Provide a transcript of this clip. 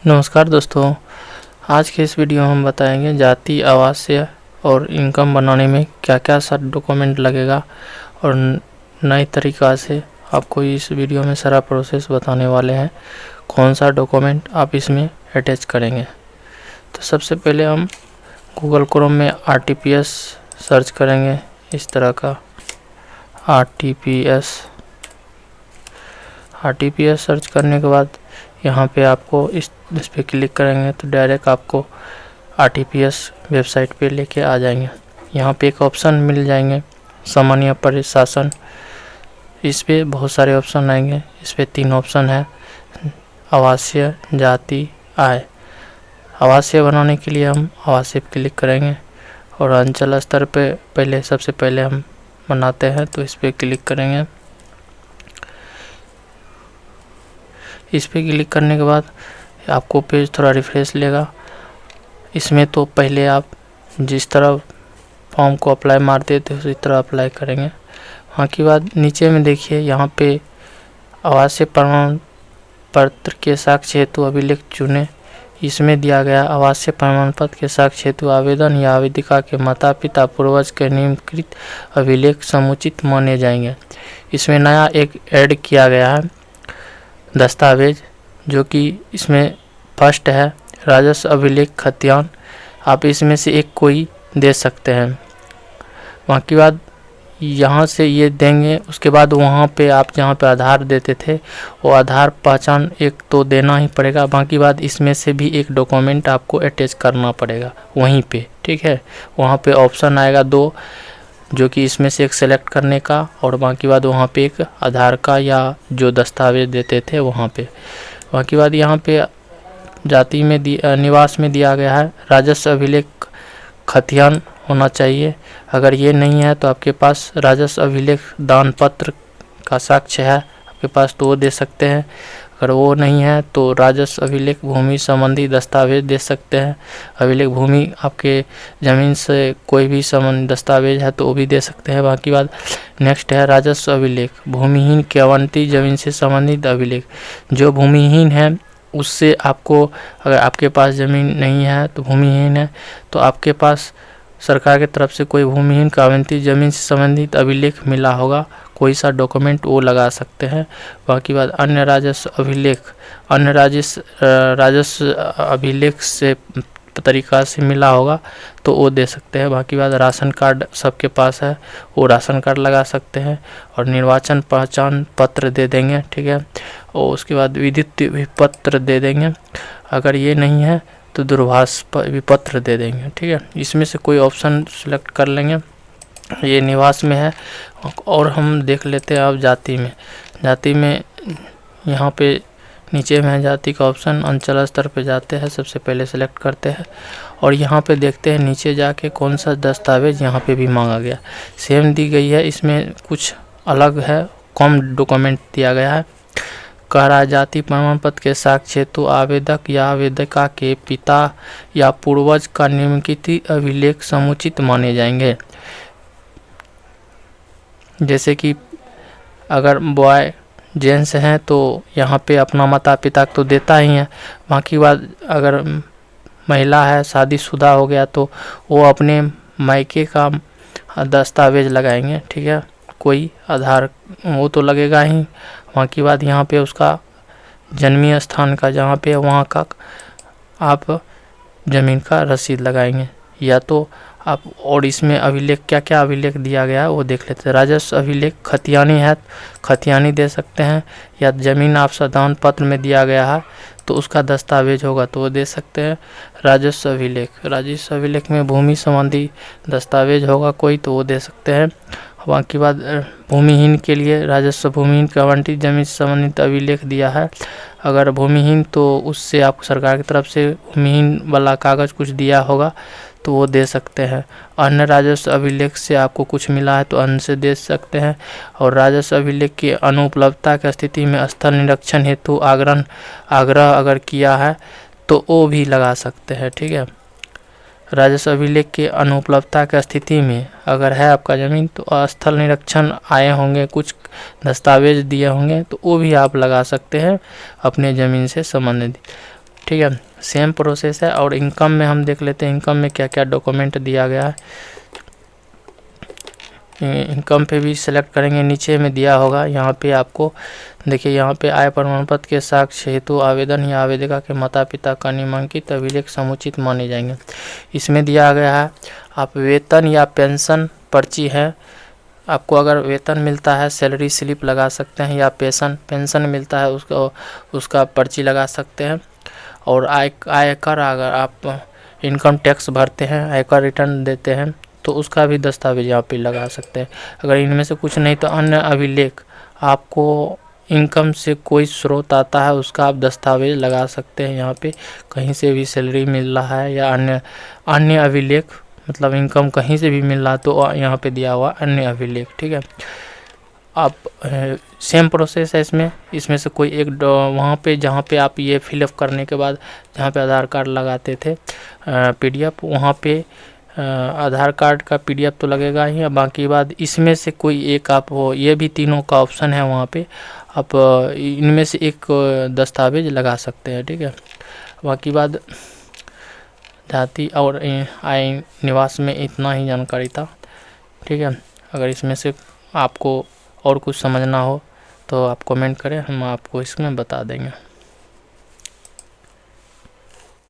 नमस्कार दोस्तों, आज के इस वीडियो में हम बताएंगे जाति आवासीय और इनकम बनाने में क्या क्या सारा डॉक्यूमेंट लगेगा और नए तरीक़ा से आपको इस वीडियो में सारा प्रोसेस बताने वाले हैं। कौन सा डॉक्यूमेंट आप इसमें अटैच करेंगे। तो सबसे पहले हम गूगल क्रोम में RTPS सर्च करेंगे। इस तरह का RTPS सर्च करने के बाद यहाँ पे आपको इस पर क्लिक करेंगे तो डायरेक्ट आपको RTPS वेबसाइट पे लेके आ जाएंगे। यहाँ पे एक ऑप्शन मिल जाएंगे सामान्य प्रशासन। इस पे बहुत सारे ऑप्शन आएंगे। इस पे 3 ऑप्शन है, आवासीय, जाति, आय। आवासीय बनाने के लिए हम आवासीय पे क्लिक करेंगे और अंचल स्तर पे सबसे पहले हम बनाते हैं तो इस पे क्लिक करेंगे। इस पे क्लिक करने के बाद आपको पेज थोड़ा रिफ्रेश लेगा। इसमें तो पहले आप जिस तरह फॉर्म को अप्लाई मारते थे उसी तरह अप्लाई करेंगे। वहाँ के बाद नीचे में देखिए यहाँ पे आवासीय प्रमाण पत्र के साक्ष्य हेतु अभिलेख चुने। इसमें दिया गया आवासीय प्रमाण पत्र के साक्ष्य हेतु आवेदन या आवेदिका के माता पिता पूर्वज के निम्नलिखित अभिलेख समुचित माने जाएंगे। इसमें नया एक ऐड किया गया है दस्तावेज, जो कि इसमें फर्स्ट है राजस्व अभिलेख खतियान। आप इसमें से एक कोई दे सकते हैं। वहाँ के बाद यहाँ से ये देंगे। उसके बाद वहाँ पे आप जहाँ पे आधार देते थे वो आधार पहचान एक तो देना ही पड़ेगा। बाकी बाद इसमें से भी एक डॉक्यूमेंट आपको अटैच करना पड़ेगा वहीं पे, ठीक है। वहाँ पे ऑप्शन आएगा 2, जो कि इसमें से एक सेलेक्ट करने का, और बाकी बाद वहाँ पे एक आधार का या जो दस्तावेज देते थे वहाँ पे। बाकी बाद यहाँ पे जाति में निवास में दिया गया है राजस्व अभिलेख खतियान होना चाहिए। अगर ये नहीं है तो आपके पास राजस्व अभिलेख दान पत्र का साक्ष्य है आपके पास तो वो दे सकते हैं। अगर वो नहीं है तो राजस्व अभिलेख भूमि संबंधी दस्तावेज दे सकते हैं। अभिलेख भूमि आपके ज़मीन से कोई भी संबंधी दस्तावेज है तो वो भी दे सकते हैं। बाकी बात नेक्स्ट है राजस्व अभिलेख भूमिहीन के आवंटित जमीन से संबंधित अभिलेख। जो भूमिहीन है उससे आपको, अगर आपके पास ज़मीन नहीं है तो भूमिहीन है तो आपके पास सरकार की तरफ से कोई भूमिहीन का आवंटित जमीन से संबंधित अभिलेख मिला होगा, कोई सा डॉक्यूमेंट वो लगा सकते हैं। बाकी बात अन्य राजस्व अभिलेख, अन्य राजस्व अभिलेख से तरीका से मिला होगा तो वो दे सकते हैं। बाकी बात राशन कार्ड सबके पास है वो राशन कार्ड लगा सकते हैं और निर्वाचन पहचान पत्र दे देंगे, ठीक है। और उसके बाद विद्युत विपत्र दे देंगे। अगर ये नहीं है तो दूरभाष विपत्र दे देंगे, ठीक है। इसमें से कोई ऑप्शन सेलेक्ट कर लेंगे। ये निवास में है। और हम देख लेते हैं अब जाति में यहाँ पे नीचे में है जाति का ऑप्शन। अंचल स्तर पे जाते हैं, सबसे पहले सेलेक्ट करते हैं और यहाँ पे देखते हैं नीचे जाके कौन सा दस्तावेज यहाँ पे भी मांगा गया। सेम दी गई है, इसमें कुछ अलग है, कम डॉक्यूमेंट दिया गया है। कह रहा है जाति प्रमाण पत्र के साक्ष्य हेतु आवेदक या आवेदिका के पिता या पूर्वज का निम्नलिखित अभिलेख समुचित माने जाएंगे। जैसे कि अगर बॉय जेंट्स हैं तो यहाँ पे अपना माता पिता तो देता ही है। बाकी बात अगर महिला है, शादीशुदा हो गया तो वो अपने मायके का दस्तावेज लगाएंगे, ठीक है। कोई आधार वो तो लगेगा ही। बाकी बात यहाँ पे उसका जन्मीय स्थान का जहाँ पे वहाँ का आप ज़मीन का रसीद लगाएंगे या तो आप। और इसमें अभिलेख क्या क्या अभिलेख दिया गया है वो देख लेते हैं। राजस्व अभिलेख खतियानी है, खतियानी दे सकते हैं, या ज़मीन आप दान पत्र में दिया गया है तो उसका दस्तावेज होगा तो वो दे सकते हैं। राजस्व अभिलेख में भूमि संबंधी दस्तावेज होगा कोई तो वो दे सकते हैं। बाकी बात भूमिहीन के लिए राजस्व भूमिहीन के आवंटित जमीन से संबंधित अभिलेख दिया है। अगर भूमिहीन तो उससे आपको सरकार की तरफ से भूमिहीन वाला कागज़ कुछ दिया होगा तो वो दे सकते हैं। अन्य राजस्व अभिलेख से आपको कुछ मिला है तो अन्य से दे सकते हैं। और राजस्व अभिलेख की अनुपलब्धता की स्थिति में स्थल निरीक्षण हेतु आग्रह अगर किया है तो वो भी लगा सकते हैं, ठीक है। राजस्व अभिलेख के अनुपलब्धता की स्थिति में अगर है आपका ज़मीन तो स्थल निरीक्षण आए होंगे, कुछ दस्तावेज दिए होंगे तो वो भी आप लगा सकते हैं अपने ज़मीन से संबंधित। ठीक है, सेम प्रोसेस है। और इनकम में हम देख लेते हैं इनकम में क्या क्या डॉक्यूमेंट दिया गया है। इनकम पे भी सिलेक्ट करेंगे, नीचे में दिया होगा यहाँ पे आपको देखिए, यहाँ पे आय प्रमाण पत्र के साक्ष्य हेतु आवेदन या आवेदिका के माता पिता का नामांकित अभिलेख समुचित माने जाएंगे। इसमें दिया गया है आप वेतन या पेंशन पर्ची है, आपको अगर वेतन मिलता है सैलरी स्लिप लगा सकते हैं, या पेंशन मिलता है उसका पर्ची लगा सकते हैं। और आयकर अगर आप इनकम टैक्स भरते हैं, आयकर रिटर्न देते हैं, तो उसका भी दस्तावेज यहाँ पे लगा सकते हैं। अगर इनमें से कुछ नहीं तो अन्य अभिलेख, आपको इनकम से कोई स्रोत आता है उसका आप दस्तावेज लगा सकते हैं। यहाँ पे कहीं से भी सैलरी मिल रहा है या अन्य अभिलेख, मतलब इनकम कहीं से भी मिल रहा है तो यहाँ पे दिया हुआ अन्य अभिलेख। ठीक है, आप सेम प्रोसेस है इसमें से कोई एक वहाँ पे जहाँ पे आप ये फिलअप करने के बाद जहाँ पे आधार कार्ड लगाते थे PDF, वहाँ पे आधार कार्ड का PDF तो लगेगा ही, बाकी बाद इसमें से कोई एक आप ये भी तीनों का ऑप्शन है, वहाँ पे आप इनमें से एक दस्तावेज लगा सकते हैं। ठीक है, बाकी बाद जाति और आय निवास में इतना ही जानकारी था। ठीक है, अगर इसमें से आपको और कुछ समझना हो तो आप कमेंट करें, हम आपको इसमें बता देंगे।